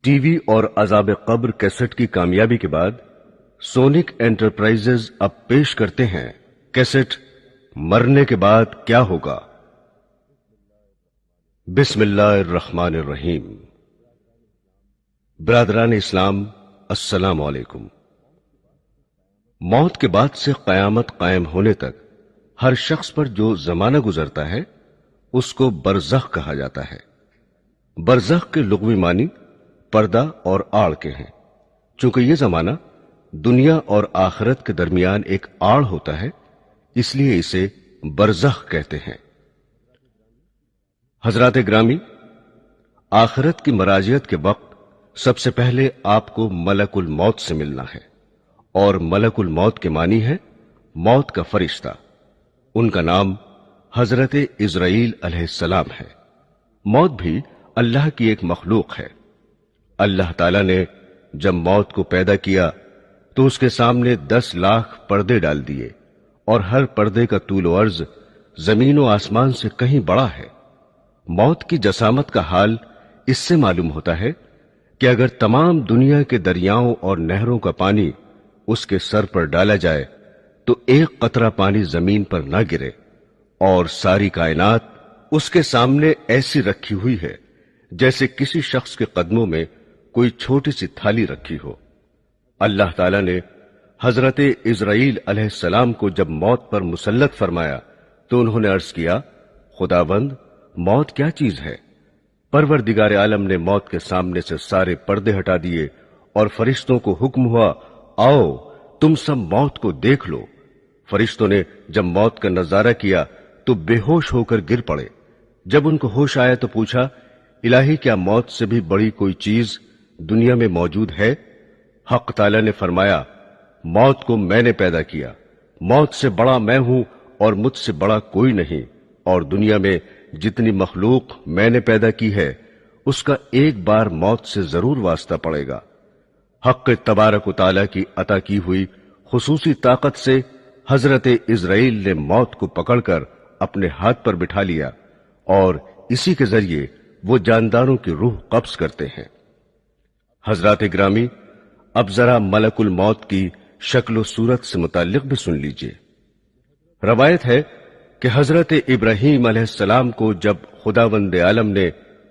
T V اور عذاب قبر کیسٹ کی کامیابی کے بعد سونک انٹرپرائزز اب پیش کرتے ہیں کیسٹ مرنے کے بعد کیا ہوگا۔ بسم اللہ الرحمن الرحیم۔ برادران اسلام، السلام علیکم۔ موت کے بعد سے قیامت قائم ہونے تک ہر شخص پر جو زمانہ گزرتا ہے اس کو برزخ کہا جاتا ہے۔ برزخ کے لغوی معنی پردہ اور آڑ کے ہیں۔ چونکہ یہ زمانہ دنیا اور آخرت کے درمیان ایک آڑ ہوتا ہے، اس لیے اسے برزخ کہتے ہیں۔ حضرات گرامی، آخرت کی مراجعت کے وقت سب سے پہلے آپ کو ملک الموت سے ملنا ہے، اور ملک الموت کے معنی ہے موت کا فرشتہ۔ ان کا نام حضرت عزرائیل علیہ السلام ہے۔ موت بھی اللہ کی ایک مخلوق ہے۔ اللہ تعالیٰ نے جب موت کو پیدا کیا تو اس کے سامنے 10 لاکھ پردے ڈال دیے، اور ہر پردے کا طول و عرض زمین و آسمان سے کہیں بڑا ہے۔ موت کی جسامت کا حال اس سے معلوم ہوتا ہے کہ اگر تمام دنیا کے دریاؤں اور نہروں کا پانی اس کے سر پر ڈالا جائے تو ایک قطرہ پانی زمین پر نہ گرے، اور ساری کائنات اس کے سامنے ایسی رکھی ہوئی ہے جیسے کسی شخص کے قدموں میں کوئی چھوٹی سی تھالی رکھی ہو۔ اللہ تعالیٰ نے حضرت عزرائیل علیہ السلام کو جب موت پر مسلط فرمایا تو انہوں نے عرض کیا، خداوند، موت کیا چیز ہے؟ پروردگار عالم نے موت کے سامنے سے سارے پردے ہٹا دیے اور فرشتوں کو حکم ہوا، آؤ تم سب موت کو دیکھ لو۔ فرشتوں نے جب موت کا نظارہ کیا تو بے ہوش ہو کر گر پڑے۔ جب ان کو ہوش آیا تو پوچھا، الہی، کیا موت سے بھی بڑی کوئی چیز دنیا میں موجود ہے؟ حق تعالیٰ نے فرمایا، موت کو میں نے پیدا کیا، موت سے بڑا میں ہوں اور مجھ سے بڑا کوئی نہیں، اور دنیا میں جتنی مخلوق میں نے پیدا کی ہے اس کا ایک بار موت سے ضرور واسطہ پڑے گا۔ حق تبارک و تعالیٰ کی عطا کی ہوئی خصوصی طاقت سے حضرت عزرائیل نے موت کو پکڑ کر اپنے ہاتھ پر بٹھا لیا، اور اسی کے ذریعے وہ جانداروں کی روح قبض کرتے ہیں۔ حضرات گرامی، اب ذرا ملک الموت کی شکل و صورت سے متعلق بھی سن لیجئے۔ روایت ہے کہ حضرت ابراہیم علیہ السلام کو جب خداوند عالم نے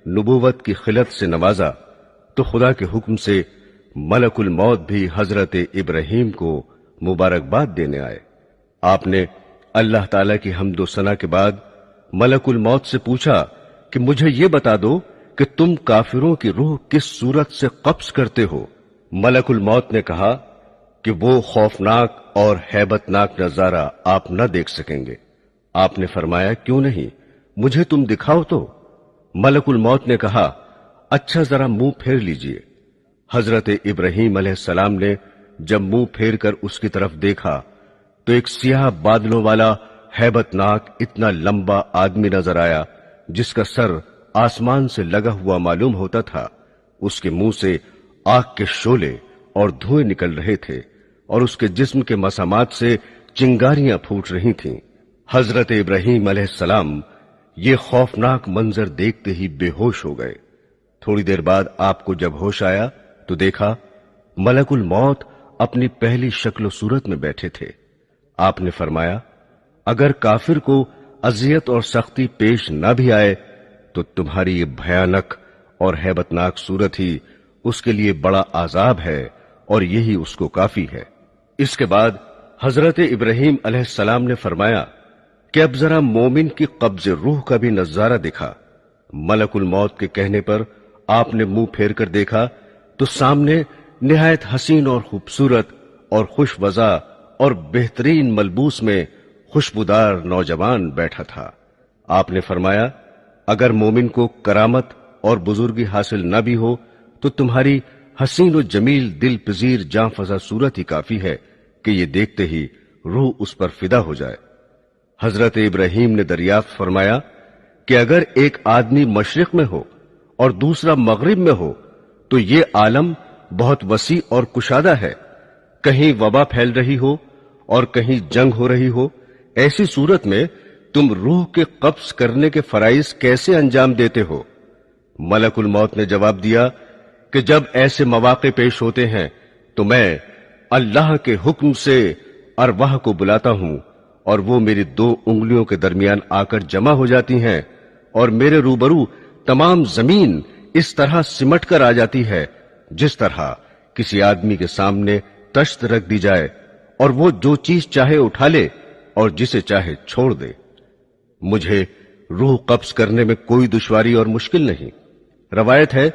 نبوت کی خلت سے نوازا تو خدا کے حکم سے ملک الموت بھی حضرت ابراہیم کو مبارکباد دینے آئے۔ آپ نے اللہ تعالی کی حمد و ثنا کے بعد ملک الموت سے پوچھا کہ مجھے یہ بتا دو کہ تم کافروں کی روح کس صورت سے قبض کرتے ہو؟ ملک الموت نے کہا کہ وہ خوفناک اور ہیبت ناک نظارہ آپ نہ دیکھ سکیں گے۔ آپ نے فرمایا، کیوں نہیں، مجھے تم دکھاؤ تو۔ ملک الموت نے کہا، اچھا ذرا منہ پھیر لیجئے۔ حضرت ابراہیم علیہ السلام نے جب منہ پھیر کر اس کی طرف دیکھا تو ایک سیاہ بادلوں والا ہیبت ناک اتنا لمبا آدمی نظر آیا جس کا سر آسمان سے لگا ہوا معلوم ہوتا تھا۔ اس کے منہ سے آگ کے شعلے اور دھوئیں نکل رہے تھے، اور اس کے جسم کے مسامات سے چنگاریاں پھوٹ رہی تھیں۔ حضرت ابراہیم علیہ السلام یہ خوفناک منظر دیکھتے ہی بے ہوش ہو گئے۔ تھوڑی دیر بعد آپ کو جب ہوش آیا تو دیکھا ملک الموت اپنی پہلی شکل و صورت میں بیٹھے تھے۔ آپ نے فرمایا، اگر کافر کو اذیت اور سختی پیش نہ بھی آئے تو تمہاری یہ بھیانک اور ہیبت ناک صورت ہی اس کے لیے بڑا عذاب ہے، اور یہی اس کو کافی ہے۔ اس کے بعد حضرت ابراہیم علیہ السلام نے فرمایا کہ اب ذرا مومن کی قبض روح کا بھی نظارہ دکھا۔ ملک الموت کے کہنے پر آپ نے منہ پھیر کر دیکھا تو سامنے نہایت حسین اور خوبصورت اور خوش وضع اور بہترین ملبوس میں خوشبودار نوجوان بیٹھا تھا۔ آپ نے فرمایا، اگر مومن کو کرامت اور بزرگی حاصل نہ بھی ہو تو تمہاری حسین و جمیل دل پذیر جاں فضا صورت ہی کافی ہے کہ یہ دیکھتے ہی روح اس پر فدا ہو جائے۔ حضرت ابراہیم نے دریافت فرمایا کہ اگر ایک آدمی مشرق میں ہو اور دوسرا مغرب میں ہو تو یہ عالم بہت وسیع اور کشادہ ہے، کہیں وبا پھیل رہی ہو اور کہیں جنگ ہو رہی ہو، ایسی صورت میں تم روح کے قبض کرنے کے فرائض کیسے انجام دیتے ہو؟ ملک الموت نے جواب دیا کہ جب ایسے مواقع پیش ہوتے ہیں تو میں اللہ کے حکم سے ارواح کو بلاتا ہوں اور وہ میری 2 انگلیوں کے درمیان آ کر جمع ہو جاتی ہیں اور میرے روبرو تمام زمین اس طرح سمٹ کر آ جاتی ہے جس طرح کسی آدمی کے سامنے تشت رکھ دی جائے اور وہ جو چیز چاہے اٹھا لے اور جسے چاہے چھوڑ دے۔ مجھے روح قبض کرنے میں کوئی دشواری اور مشکل نہیں۔ روایت ہے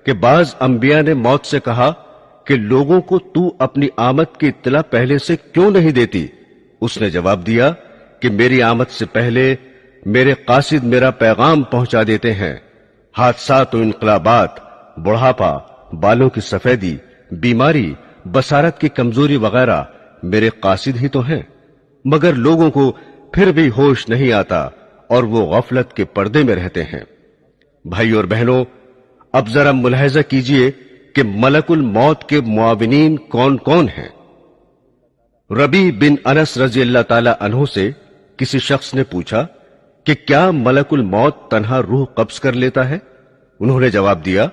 کہ بعض انبیاء نے موت سے کہا کہ لوگوں کو تو اپنی آمد کی اطلاع پہلے سے کیوں نہیں دیتی؟ اس نے جواب دیا کہ میری آمد سے پہلے میرے قاصد میرا پیغام پہنچا دیتے ہیں۔ حادثات و انقلابات، بڑھاپا، بالوں کی سفیدی، بیماری، بصارت کی کمزوری وغیرہ میرے قاصد ہی تو ہیں، مگر لوگوں کو پھر بھی ہوش نہیں آتا اور وہ غفلت کے پردے میں رہتے ہیں۔ بھائی اور بہنوں، اب ذرا ملاحظہ کیجئے کہ ملک الموت کے معاونین کون کون ہیں۔ ربیع بن انس رضی اللہ تعالی عنہ سے کسی شخص نے پوچھا کہ کیا ملک الموت تنہا روح قبض کر لیتا ہے؟ انہوں نے جواب دیا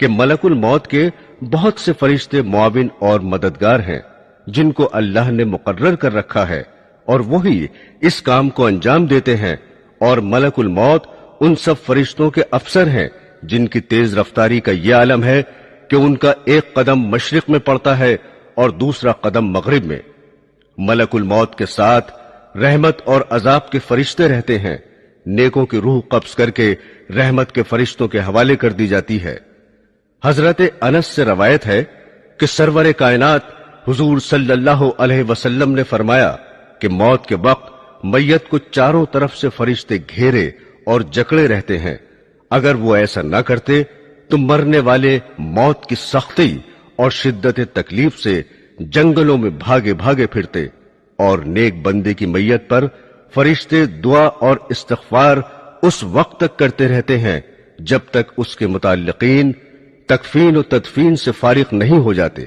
کہ ملک الموت کے بہت سے فرشتے معاون اور مددگار ہیں جن کو اللہ نے مقرر کر رکھا ہے اور وہی اس کام کو انجام دیتے ہیں، اور ملک الموت ان سب فرشتوں کے افسر ہیں جن کی تیز رفتاری کا یہ عالم ہے کہ ان کا ایک قدم مشرق میں پڑتا ہے اور دوسرا قدم مغرب میں۔ ملک الموت کے ساتھ رحمت اور عذاب کے فرشتے رہتے ہیں۔ نیکوں کی روح قبض کر کے رحمت کے فرشتوں کے حوالے کر دی جاتی ہے۔ حضرت انس سے روایت ہے کہ سرور کائنات حضور صلی اللہ علیہ وسلم نے فرمایا کہ موت کے وقت میت کو چاروں طرف سے فرشتے گھیرے اور جکڑے رہتے ہیں۔ اگر وہ ایسا نہ کرتے تو مرنے والے موت کی سختی اور شدت تکلیف سے جنگلوں میں بھاگے بھاگے پھرتے، اور نیک بندے کی میت پر فرشتے دعا اور استغفار اس وقت تک کرتے رہتے ہیں جب تک اس کے متعلقین تکفین و تدفین سے فارغ نہیں ہو جاتے۔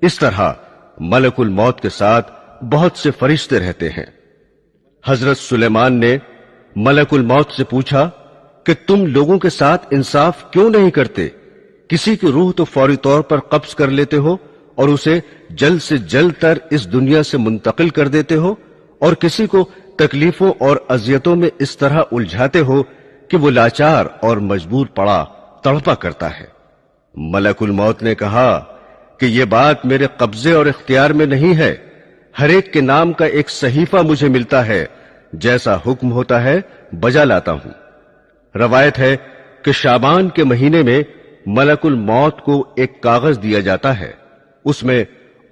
اس طرح ملک الموت کے ساتھ بہت سے فرشتے رہتے ہیں۔ حضرت سلیمان نے ملک الموت سے پوچھا کہ تم لوگوں کے ساتھ انصاف کیوں نہیں کرتے؟ کسی کی روح تو فوری طور پر قبض کر لیتے ہو اور اسے جلد سے جلد تر اس دنیا سے منتقل کر دیتے ہو، اور کسی کو تکلیفوں اور اذیتوں میں اس طرح الجھاتے ہو کہ وہ لاچار اور مجبور پڑا تڑپا کرتا ہے۔ ملک الموت نے کہا کہ یہ بات میرے قبضے اور اختیار میں نہیں ہے، ہر ایک کے نام کا ایک صحیفہ مجھے ملتا ہے، جیسا حکم ہوتا ہے بجا لاتا ہوں۔ روایت ہے کہ شعبان کے مہینے میں ملک الموت کو ایک کاغذ دیا جاتا ہے، اس میں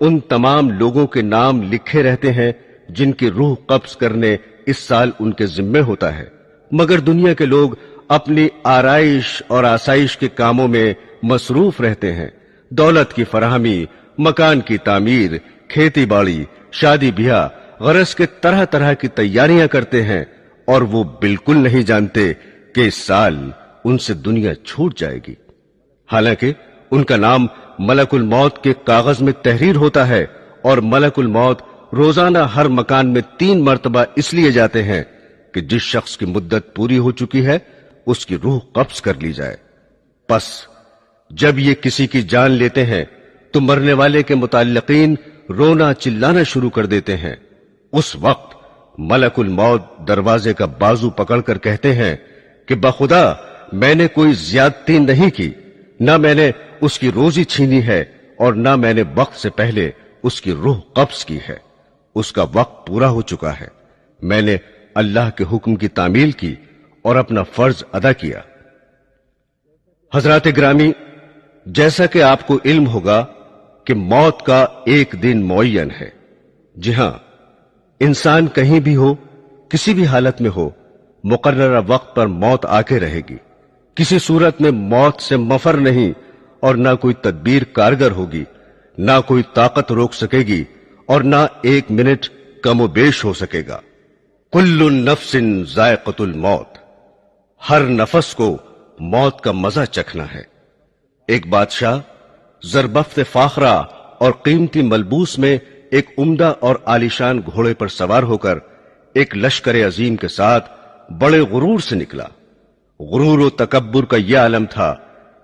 ان تمام لوگوں کے نام لکھے رہتے ہیں جن کی روح قبض کرنے اس سال ان کے ذمے ہوتا ہے، مگر دنیا کے لوگ اپنی آرائش اور آسائش کے کاموں میں مصروف رہتے ہیں۔ دولت کی فراہمی، مکان کی تعمیر، کھیتی باڑی، شادی بیاہ، غرض کے طرح طرح کی تیاریاں کرتے ہیں، اور وہ بالکل نہیں جانتے کہ اس سال ان سے دنیا چھوٹ جائے گی۔ حالانکہ ان کا نام ملک الموت کے کاغذ میں تحریر ہوتا ہے، اور ملک الموت روزانہ ہر مکان میں 3 مرتبہ اس لیے جاتے ہیں کہ جس شخص کی مدت پوری ہو چکی ہے اس کی روح قبض کر لی جائے۔ پس جب یہ کسی کی جان لیتے ہیں تو مرنے والے کے متعلقین رونا چلانا شروع کر دیتے ہیں۔ اس وقت ملک الموت دروازے کا بازو پکڑ کر کہتے ہیں کہ بخدا میں نے کوئی زیادتی نہیں کی، نہ میں نے اس کی روزی چھینی ہے اور نہ میں نے وقت سے پہلے اس کی روح قبض کی ہے۔ اس کا وقت پورا ہو چکا ہے، میں نے اللہ کے حکم کی تعمیل کی اور اپنا فرض ادا کیا۔ حضرات گرامی، جیسا کہ آپ کو علم ہوگا کہ موت کا ایک دن معین ہے۔ جی ہاں، انسان کہیں بھی ہو، کسی بھی حالت میں ہو، مقررہ وقت پر موت آ کے رہے گی۔ کسی صورت میں موت سے مفر نہیں، اور نہ کوئی تدبیر کارگر ہوگی، نہ کوئی طاقت روک سکے گی، اور نہ ایک منٹ کم و بیش ہو سکے گا۔ کل نفس ذائقۃ الموت، ہر نفس کو موت کا مزہ چکھنا ہے۔ ایک بادشاہ زربفت فاخرہ اور قیمتی ملبوس میں ایک عمدہ اور عالیشان گھوڑے پر سوار ہو کر ایک لشکر عظیم کے ساتھ بڑے غرور سے نکلا۔ غرور و تکبر کا یہ عالم تھا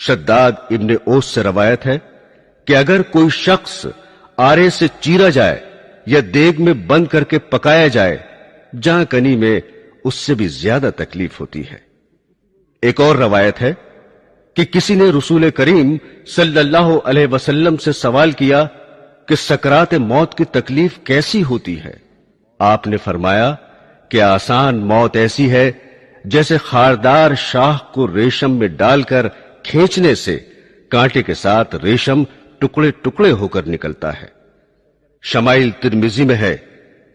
شداد ابن اوس سے روایت ہے کہ اگر کوئی شخص آرے سے چیرا جائے یا دیگ میں بند کر کے پکایا جائے، جہاں کنی میں اس سے بھی زیادہ تکلیف ہوتی ہے۔ ایک اور روایت ہے کہ کسی نے رسول کریم صلی اللہ علیہ وسلم سے سوال کیا کہ سکرات موت کی تکلیف کیسی ہوتی ہے؟ آپ نے فرمایا کہ آسان موت ایسی ہے جیسے خاردار شاہ کو ریشم میں ڈال کر کھینچنے سے کانٹے کے ساتھ ریشم ٹکڑے ٹکڑے ہو کر نکلتا ہے۔ شمائل ترمذی میں ہے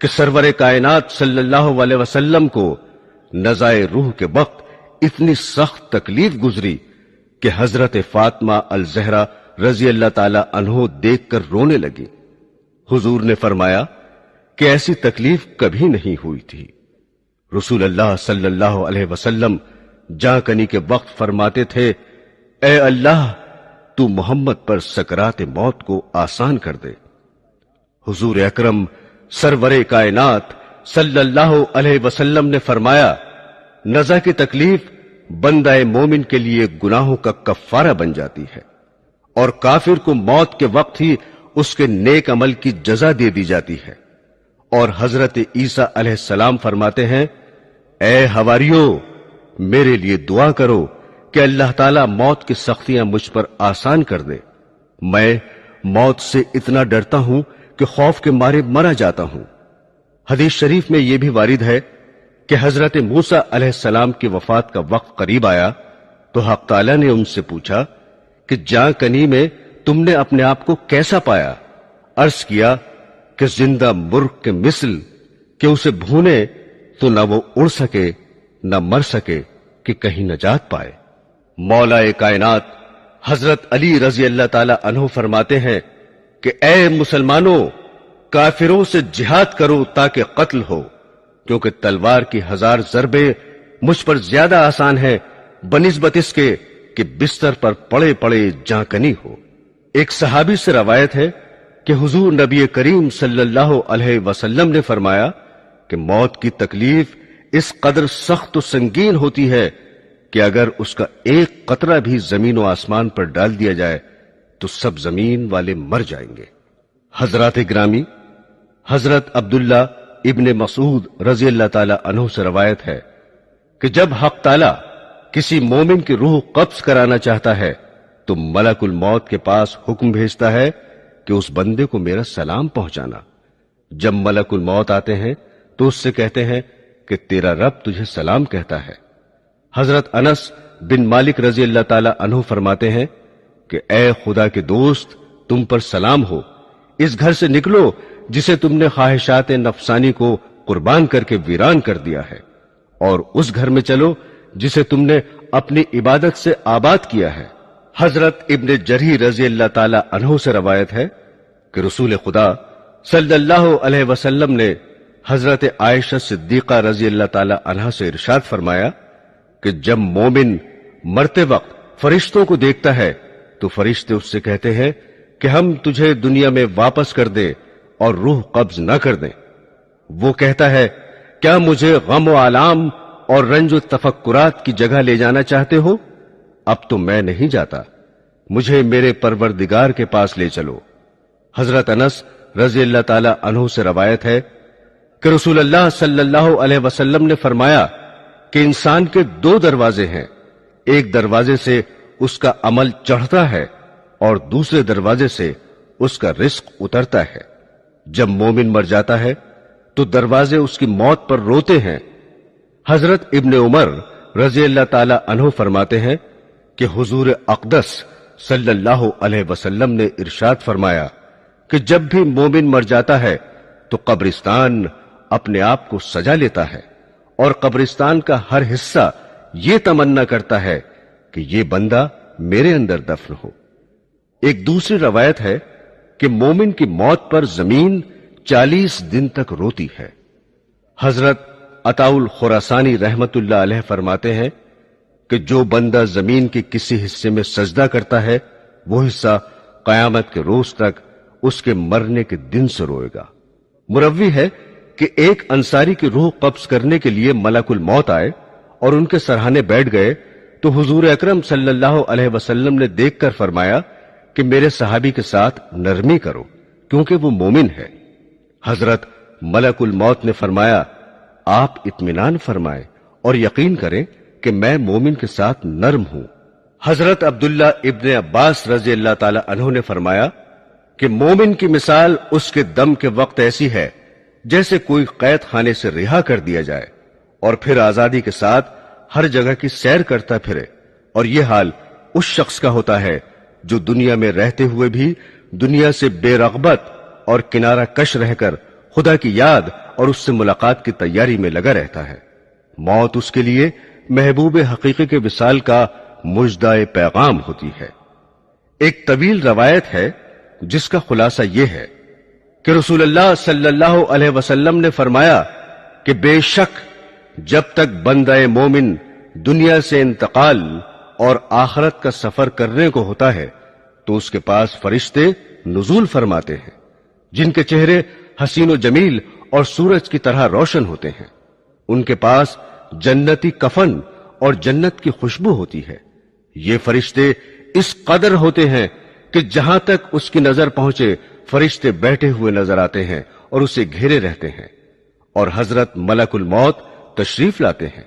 کہ سرور کائنات صلی اللہ علیہ وسلم کو نزائے روح کے وقت اتنی سخت تکلیف گزری کہ حضرت فاطمہ الزہرا رضی اللہ تعالی عنہ دیکھ کر رونے لگی۔ حضور نے فرمایا کہ ایسی تکلیف کبھی نہیں ہوئی تھی۔ رسول اللہ صلی اللہ علیہ وسلم جاں کنی کے وقت فرماتے تھے، اے اللہ تو محمد پر سکرات موت کو آسان کر دے۔ حضور اکرم سرور کائنات صلی اللہ علیہ وسلم نے فرمایا، نزع کی تکلیف بندہ مومن کے لیے گناہوں کا کفارہ بن جاتی ہے، اور کافر کو موت کے وقت ہی اس کے نیک عمل کی جزا دے دی جاتی ہے۔ اور حضرت عیسیٰ علیہ السلام فرماتے ہیں، اے حواریو، میرے لیے دعا کرو کہ اللہ تعالیٰ موت کی سختیاں مجھ پر آسان کر دے۔ میں موت سے اتنا ڈرتا ہوں کہ خوف کے مارے مرا جاتا ہوں۔ حدیث شریف میں یہ بھی وارد ہے کہ حضرت موسیٰ علیہ السلام کی وفات کا وقت قریب آیا تو حق تعالیٰ نے ان سے پوچھا کہ جاں کنی میں تم نے اپنے آپ کو کیسا پایا؟ عرض کیا کہ زندہ مرغ کے مثل، کہ اسے بھونے تو نہ وہ اڑ سکے نہ مر سکے کہ کہیں نجات پائے۔ مولا کائنات حضرت علی رضی اللہ تعالی عنہ فرماتے ہیں کہ اے مسلمانوں، کافروں سے جہاد کرو تاکہ قتل ہو، کیونکہ تلوار کی 1000 ضربیں مجھ پر زیادہ آسان ہے بنسبت اس کے کہ بستر پر پڑے پڑے جاں کنی ہو۔ ایک صحابی سے روایت ہے کہ حضور نبی کریم صلی اللہ علیہ وسلم نے فرمایا کہ موت کی تکلیف اس قدر سخت و سنگین ہوتی ہے کہ اگر اس کا ایک قطرہ بھی زمین و آسمان پر ڈال دیا جائے تو سب زمین والے مر جائیں گے۔ حضرات گرامی، حضرت عبداللہ ابن مسعود رضی اللہ تعالی عنہ سے روایت ہے کہ جب حق تعالی کسی مومن کی روح قبض کرانا چاہتا ہے تو ملک الموت کے پاس حکم بھیجتا ہے کہ اس بندے کو میرا سلام پہنچانا۔ جب ملک الموت آتے ہیں تو اس سے کہتے ہیں کہ تیرا رب تجھے سلام کہتا ہے۔ حضرت انس بن مالک رضی اللہ تعالی عنہ فرماتے ہیں کہ اے خدا کے دوست، تم پر سلام ہو، اس گھر سے نکلو جسے تم نے خواہشات نفسانی کو قربان کر کے ویران کر دیا ہے، اور اس گھر میں چلو جسے تم نے اپنی عبادت سے آباد کیا ہے۔ حضرت ابن جریر رضی اللہ تعالی عنہ سے روایت ہے کہ رسول خدا صلی اللہ علیہ وسلم نے حضرت عائشہ صدیقہ رضی اللہ تعالی عنہ سے ارشاد فرمایا کہ جب مومن مرتے وقت فرشتوں کو دیکھتا ہے تو فرشتے اس سے کہتے ہیں کہ ہم تجھے دنیا میں واپس کر دیں اور روح قبض نہ کر دیں۔ وہ کہتا ہے، کیا مجھے غم و آلام اور رنج و تفکرات کی جگہ لے جانا چاہتے ہو؟ اب تو میں نہیں جاتا، مجھے میرے پروردگار کے پاس لے چلو۔ حضرت انس رضی اللہ تعالی عنہ سے روایت ہے کہ رسول اللہ صلی اللہ علیہ وسلم نے فرمایا کہ انسان کے 2 دروازے ہیں، ایک دروازے سے اس کا عمل چڑھتا ہے اور دوسرے دروازے سے اس کا رزق اترتا ہے۔ جب مومن مر جاتا ہے تو دروازے اس کی موت پر روتے ہیں۔ حضرت ابن عمر رضی اللہ تعالی عنہ فرماتے ہیں کہ حضور اقدس صلی اللہ علیہ وسلم نے ارشاد فرمایا کہ جب بھی مومن مر جاتا ہے تو قبرستان اپنے آپ کو سجا لیتا ہے، اور قبرستان کا ہر حصہ یہ تمنا کرتا ہے کہ یہ بندہ میرے اندر دفن ہو۔ ایک دوسری روایت ہے کہ مومن کی موت پر زمین 40 دن تک روتی ہے۔ حضرت عطاء الخراسانی رحمت اللہ علیہ فرماتے ہیں کہ جو بندہ زمین کے کسی حصے میں سجدہ کرتا ہے وہ حصہ قیامت کے روز تک اس کے مرنے کے دن سے روئے گا۔ مروی ہے کہ ایک انصاری کی روح قبض کرنے کے لیے ملک الموت آئے اور ان کے سرہانے بیٹھ گئے تو حضور اکرم صلی اللہ علیہ وسلم نے دیکھ کر فرمایا کہ میرے صحابی کے ساتھ نرمی کرو کیونکہ وہ مومن ہے۔ حضرت ملک الموت نے فرمایا آپ اطمینان فرمائیں اور یقین کریں کہ میں مومن کے ساتھ نرم ہوں۔ حضرت عبداللہ ابن عباس رضی اللہ تعالی عنہ نے فرمایا کہ مومن کی مثال اس کے دم کے وقت ایسی ہے جیسے کوئی قید خانے سے رہا کر دیا جائے اور پھر آزادی کے ساتھ ہر جگہ کی سیر کرتا پھرے، اور یہ حال اس شخص کا ہوتا ہے جو دنیا میں رہتے ہوئے بھی دنیا سے بے رغبت اور کنارہ کش رہ کر خدا کی یاد اور اس سے ملاقات کی تیاری میں لگا رہتا ہے۔ موت اس کے لیے محبوب حقیقی کے وصال کا مژدہ پیغام ہوتی ہے۔ ایک طویل روایت ہے جس کا خلاصہ یہ ہے کہ رسول اللہ صلی اللہ علیہ وسلم نے فرمایا کہ بے شک جب تک بندہ مومن دنیا سے انتقال اور آخرت کا سفر کرنے کو ہوتا ہے تو اس کے پاس فرشتے نزول فرماتے ہیں جن کے چہرے حسین و جمیل اور سورج کی طرح روشن ہوتے ہیں۔ ان کے پاس جنتی کفن اور جنت کی خوشبو ہوتی ہے۔ یہ فرشتے اس قدر ہوتے ہیں کہ جہاں تک اس کی نظر پہنچے فرشتے بیٹھے ہوئے نظر آتے ہیں اور اسے گھیرے رہتے ہیں، اور حضرت ملک الموت تشریف لاتے ہیں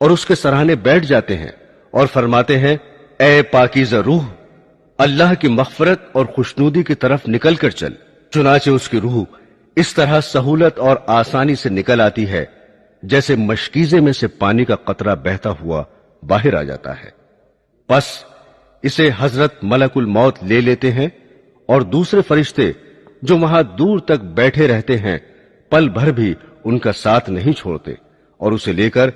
اور اس کے سراہنے بیٹھ جاتے ہیں اور فرماتے ہیں اے پاکیزہ روح، اللہ کی مغفرت اور خوشنودی کی طرف نکل کر چل۔ چنانچہ اس کی روح اس طرح سہولت اور آسانی سے نکل آتی ہے جیسے مشکیزے میں سے پانی کا قطرہ بہتا ہوا باہر آ جاتا ہے۔ پس اسے حضرت ملک الموت لے لیتے ہیں، اور دوسرے فرشتے جو وہاں دور تک بیٹھے رہتے ہیں پل بھر بھی ان کا ساتھ نہیں چھوڑتے، اور اسے لے کر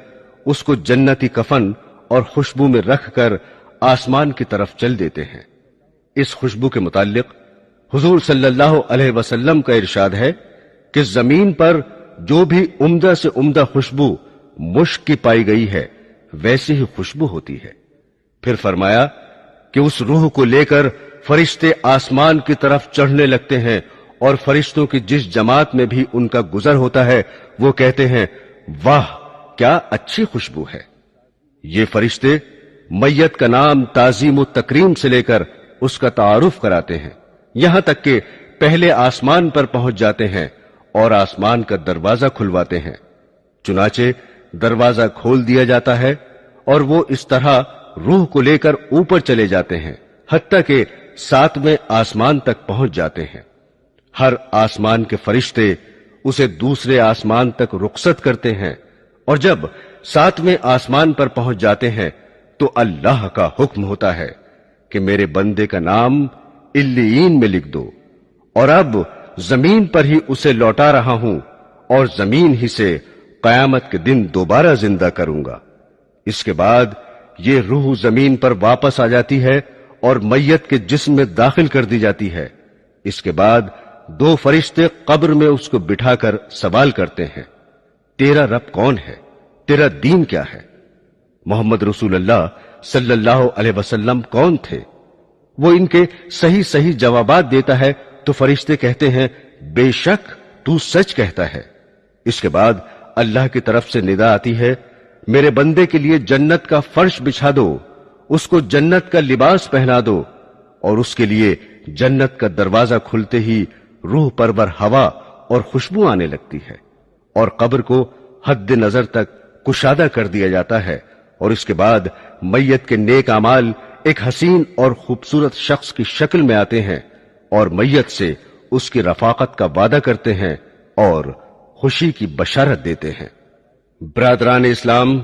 اس کو جنتی کفن اور خوشبو میں رکھ کر آسمان کی طرف چل دیتے ہیں۔ اس خوشبو کے متعلق حضور صلی اللہ علیہ وسلم کا ارشاد ہے کہ زمین پر جو بھی عمدہ سے عمدہ خوشبو مشک کی پائی گئی ہے ویسی ہی خوشبو ہوتی ہے۔ پھر فرمایا کہ اس روح کو لے کر فرشتے آسمان کی طرف چڑھنے لگتے ہیں، اور فرشتوں کی جس جماعت میں بھی ان کا گزر ہوتا ہے وہ کہتے ہیں واہ کیا اچھی خوشبو ہے۔ یہ فرشتے میت کا نام تعظیم و تکریم سے لے کر اس کا تعارف کراتے ہیں، یہاں تک کہ پہلے آسمان پر پہنچ جاتے ہیں اور آسمان کا دروازہ کھلواتے ہیں۔ چنانچہ دروازہ کھول دیا جاتا ہے اور وہ اس طرح روح کو لے کر اوپر چلے جاتے ہیں حتیٰ کہ 7ویں آسمان تک پہنچ جاتے ہیں۔ ہر آسمان کے فرشتے اسے دوسرے آسمان تک رخصت کرتے ہیں، اور جب 7ویں آسمان پر پہنچ جاتے ہیں تو اللہ کا حکم ہوتا ہے کہ میرے بندے کا نام علیین میں لکھ دو، اور اب زمین پر ہی اسے لوٹا رہا ہوں اور زمین ہی سے قیامت کے دن دوبارہ زندہ کروں گا۔ اس کے بعد یہ روح زمین پر واپس آ جاتی ہے اور میت کے جسم میں داخل کر دی جاتی ہے۔ اس کے بعد 2 فرشتے قبر میں اس کو بٹھا کر سوال کرتے ہیں تیرا رب کون ہے، تیرا دین کیا ہے؟ محمد رسول اللہ صلی اللہ علیہ وسلم کون تھے؟ وہ ان کے صحیح جوابات دیتا ہے تو فرشتے کہتے ہیں بے شک تو سچ کہتا ہے۔ اس کے بعد اللہ کی طرف سے ندا آتی ہے میرے بندے کے لیے جنت کا فرش بچھا دو، اس کو جنت کا لباس پہنا دو، اور اس کے لیے جنت کا دروازہ کھلتے ہی روح پرور ہوا اور خوشبو آنے لگتی ہے، اور قبر کو حد نظر تک کشادہ کر دیا جاتا ہے، اور اس کے بعد میت کے نیک اعمال ایک حسین اور خوبصورت شخص کی شکل میں آتے ہیں اور میت سے اس کی رفاقت کا وعدہ کرتے ہیں اور خوشی کی بشارت دیتے ہیں۔ برادران اسلام،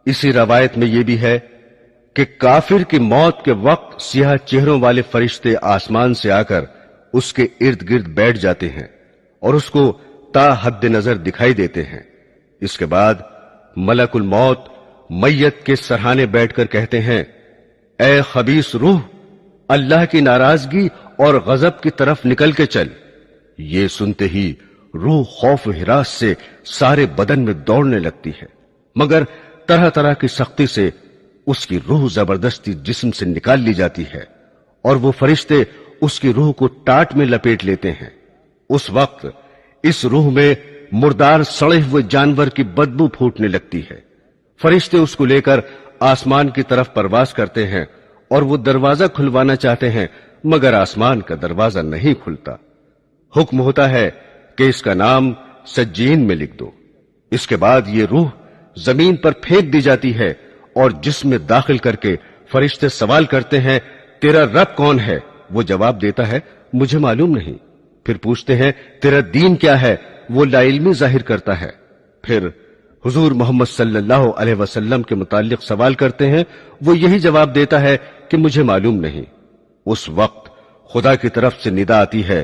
اسی روایت میں یہ بھی ہے کہ کافر کی موت کے وقت سیاہ چہروں والے فرشتے آسمان سے آ کر اس کے ارد گرد بیٹھ جاتے ہیں اور اس کو تا حد نظر دکھائی دیتے ہیں۔ اس کے بعد ملک الموت میت کے سرہانے بیٹھ کر کہتے ہیں اے خبیث روح، اللہ کی ناراضگی اور غضب کی طرف نکل کے چل۔ یہ سنتے ہی روح خوف و ہراس سے سارے بدن میں دوڑنے لگتی ہے، مگر طرح طرح کی سختی سے اس کی روح زبردستی جسم سے نکال لی جاتی ہے، اور وہ فرشتے اس کی روح کو ٹاٹ میں لپیٹ لیتے ہیں۔ اس وقت اس روح میں مردار سڑے ہوئے جانور کی بدبو پھوٹنے لگتی ہے۔ فرشتے اس کو لے کر آسمان کی طرف پرواز کرتے ہیں اور وہ دروازہ کھلوانا چاہتے ہیں مگر آسمان کا دروازہ نہیں کھلتا۔ حکم ہوتا ہے کہ اس کا نام سجین میں لکھ دو۔ اس کے بعد یہ روح زمین پر پھینک دی جاتی ہے اور جسم میں داخل کر کے فرشتے سوال کرتے ہیں تیرا رب کون ہے؟ وہ جواب دیتا ہے مجھے معلوم نہیں۔ پھر پوچھتے ہیں تیرا دین کیا ہے؟ وہ لا علمی ظاہر کرتا ہے۔ پھر حضور محمد صلی اللہ علیہ وسلم کے متعلق سوال کرتے ہیں، وہ یہی جواب دیتا ہے کہ مجھے معلوم نہیں۔ اس وقت خدا کی طرف سے ندا آتی ہے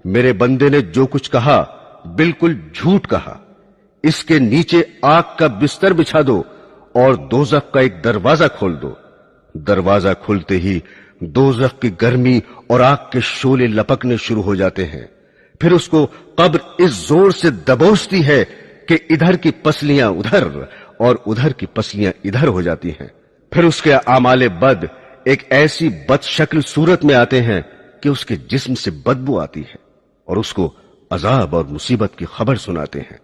میرے بندے نے جو کچھ کہا بالکل جھوٹ کہا، اس کے نیچے آگ کا بستر بچھا دو اور دوزخ کا ایک دروازہ کھول دو۔ دروازہ کھلتے ہی دوزخ کی گرمی اور آگ کے شعلے لپکنے شروع ہو جاتے ہیں۔ پھر اس کو قبر اس زور سے دبوچتی ہے کہ ادھر کی پسلیاں ادھر اور ادھر کی پسلیاں ادھر ہو جاتی ہیں۔ پھر اس کے اعمال بد ایک ایسی بد شکل صورت میں آتے ہیں کہ اس کے جسم سے بدبو آتی ہے اور اس کو عذاب اور مصیبت کی خبر سناتے ہیں۔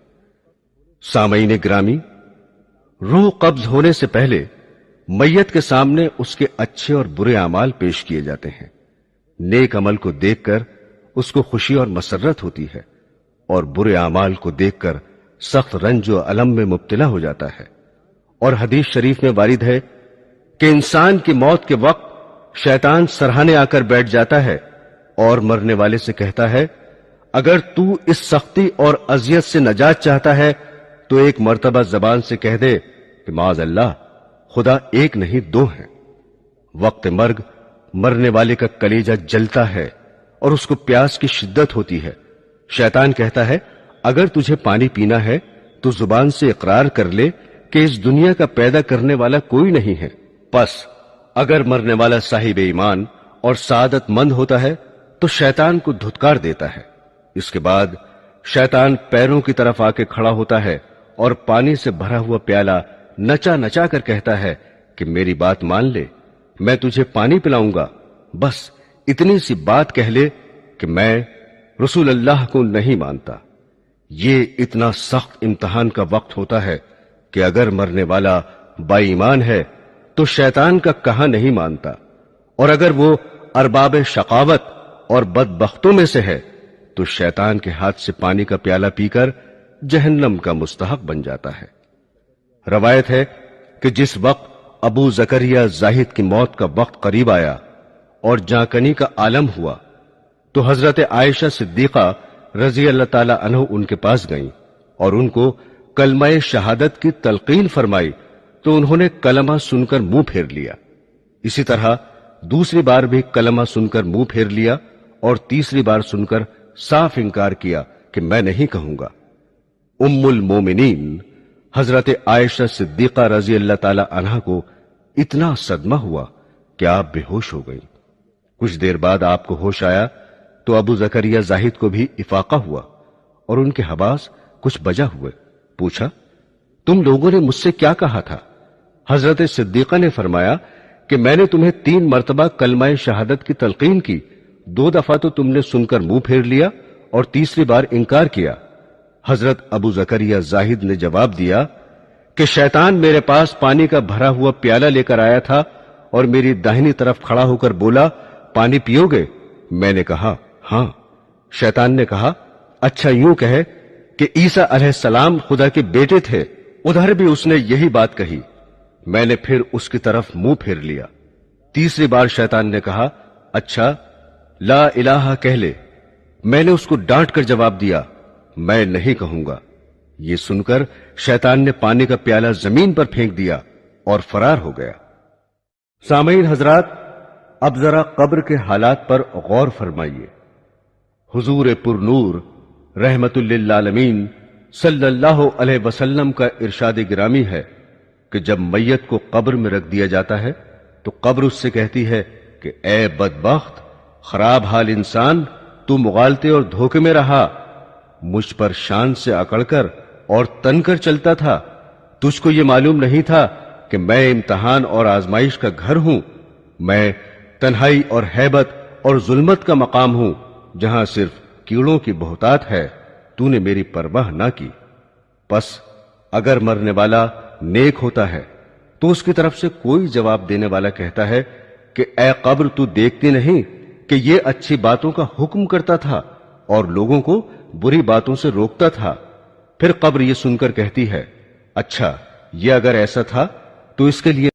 سامعین گرامی، روح قبض ہونے سے پہلے میت کے سامنے اس کے اچھے اور برے اعمال پیش کیے جاتے ہیں۔ نیک عمل کو دیکھ کر اس کو خوشی اور مسرت ہوتی ہے اور برے اعمال کو دیکھ کر سخت رنج و الم میں مبتلا ہو جاتا ہے۔ اور حدیث شریف میں وارد ہے کہ انسان کی موت کے وقت شیطان سرہانے آ کر بیٹھ جاتا ہے اور مرنے والے سے کہتا ہے اگر تو اس سختی اور اذیت سے نجات چاہتا ہے تو ایک مرتبہ زبان سے کہہ دے کہ معاذ اللہ، خدا ایک نہیں دو ہیں۔ وقت مرگ مرنے والے کا کلیجہ جلتا ہے اور اس کو پیاس کی شدت ہوتی ہے۔ شیطان کہتا ہے اگر تجھے پانی پینا ہے تو زبان سے اقرار کر لے کہ اس دنیا کا پیدا کرنے والا کوئی نہیں ہے۔ پس اگر مرنے والا صاحب ایمان اور سعادت مند ہوتا ہے تو شیطان کو دھتکار دیتا ہے۔ اس کے بعد شیطان پیروں کی طرف آ کے کھڑا ہوتا ہے اور پانی سے بھرا ہوا پیالہ نچا نچا کر کہتا ہے کہ میری بات مان لے، میں تجھے پانی پلاؤں گا، بس اتنی سی بات کہہ لے کہ میں رسول اللہ کو نہیں مانتا۔ یہ اتنا سخت امتحان کا وقت ہوتا ہے کہ اگر مرنے والا با ایمان ہے تو شیطان کا کہا نہیں مانتا، اور اگر وہ ارباب شقاوت اور بدبختوں میں سے ہے تو شیطان کے ہاتھ سے پانی کا پیالہ پی کر جہنم کا مستحق بن جاتا ہے۔ روایت ہے کہ جس وقت ابو زکریا زاہد کی موت کا وقت قریب آیا اور جانکنی کا عالم ہوا تو حضرت عائشہ صدیقہ رضی اللہ تعالی عنہ ان کے پاس گئیں اور ان کو کلمہ شہادت کی تلقین فرمائی تو انہوں نے کلمہ سن کر منہ پھیر لیا۔ اسی طرح دوسری بار بھی کلمہ سن کر منہ پھیر لیا اور تیسری بار سن کر صاف انکار کیا کہ میں نہیں کہوں گا۔ ام المومنین حضرت عائشہ صدیقہ رضی اللہ تعالی عنہا کو اتنا صدمہ ہوا کہ آپ بے ہوش ہو گئی۔ کچھ دیر بعد آپ کو ہوش آیا تو ابو زکریا زاہد کو بھی افاقہ ہوا اور ان کے حواس کچھ بجا ہوئے۔ پوچھا تم لوگوں نے مجھ سے کیا کہا تھا؟ حضرت صدیقہ نے فرمایا کہ میں نے تمہیں 3 مرتبہ کلمہ شہادت کی تلقین کی، 2 دفعہ تو تم نے سن کر منہ پھیر لیا اور تیسری بار انکار کیا۔ حضرت ابو زکریا زاہد نے جواب دیا کہ شیطان میرے پاس پانی کا بھرا ہوا پیالہ لے کر آیا تھا اور میری داہنی طرف کھڑا ہو کر بولا پانی پیو گے؟ میں نے کہا ہاں۔ شیطان نے کہا اچھا یوں کہے کہ عیسیٰ علیہ السلام خدا کے بیٹے تھے۔ ادھر بھی اس نے یہی بات کہی۔ میں نے پھر اس کی طرف منہ پھیر لیا۔ تیسری بار شیطان نے کہا اچھا لا الہ کہہ لے۔ میں نے اس کو ڈانٹ کر جواب دیا میں نہیں کہوں گا۔ یہ سن کر شیطان نے پانی کا پیالہ زمین پر پھینک دیا اور فرار ہو گیا۔ سامعین حضرات، اب ذرا قبر کے حالات پر غور فرمائیے۔ حضور پر نور رحمت للعالمین صلی اللہ علیہ وسلم کا ارشاد گرامی ہے کہ جب میت کو قبر میں رکھ دیا جاتا ہے تو قبر اس سے کہتی ہے کہ اے بدبخت، خراب حال انسان، تو مغالطے اور دھوکے میں رہا، مجھ پر شان سے اکڑ کر اور تن کر چلتا تھا، تجھ کو یہ معلوم نہیں تھا کہ میں امتحان اور آزمائش کا گھر ہوں، میں تنہائی اور ہیبت اور ظلمت کا مقام ہوں جہاں صرف کیڑوں کی بہتات ہے، تو نے میری پرواہ نہ کی۔ پس اگر مرنے والا نیک ہوتا ہے تو اس کی طرف سے کوئی جواب دینے والا کہتا ہے کہ اے قبر تو دیکھتی نہیں کہ یہ اچھی باتوں کا حکم کرتا تھا اور لوگوں کو بری باتوں سے روکتا تھا. پھر قبر یہ سن کر کہتی ہے اچھا یہ اگر ایسا تھا تو اس کے لیے